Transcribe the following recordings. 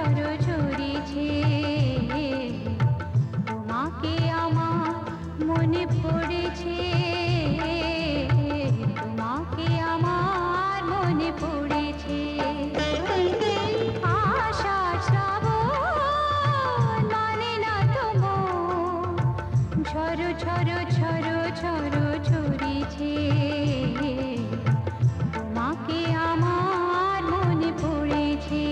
ঝড় ঝরেছে, তোমাকে আমার মনে পড়েছে, তোমাকে আমার মনে পড়েছে। আষাঢ় শ্রাবণ মানে না তো মন, ঝড় ঝড় ঝড় ঝড় ঝরেছে, তোমাকে আমার মনে পড়েছে।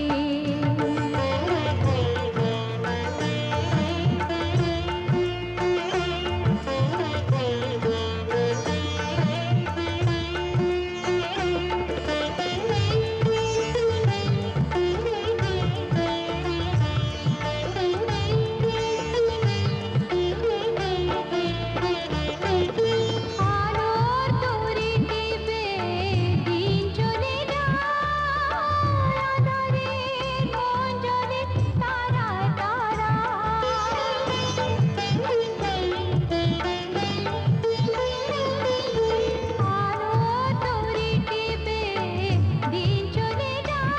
আলোর তরি টিপে দিন চলে যায়, আঁধারের মন জ্বলে তারায় আলোর তরি টিপে দিন চলে যায়,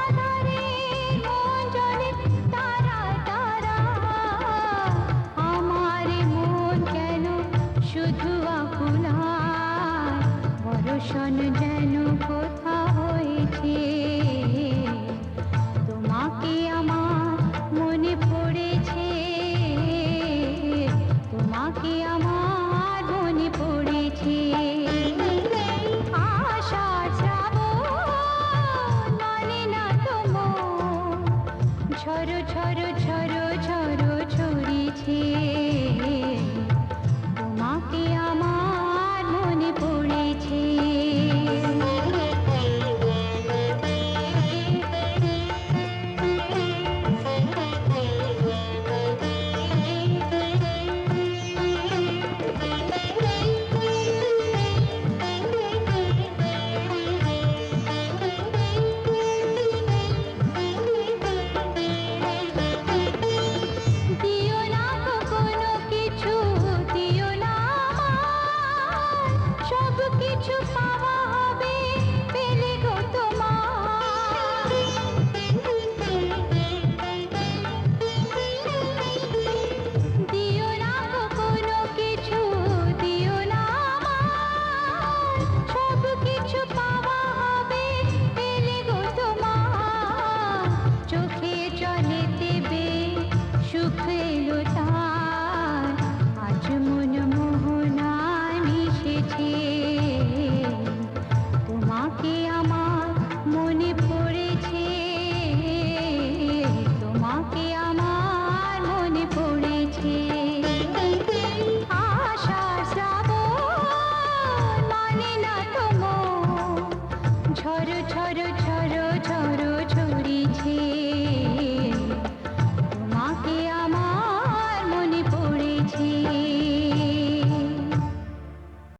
আঁধারের মন জ্বলে তারায়। আমার মন কেন শুধু আপনার বরষণ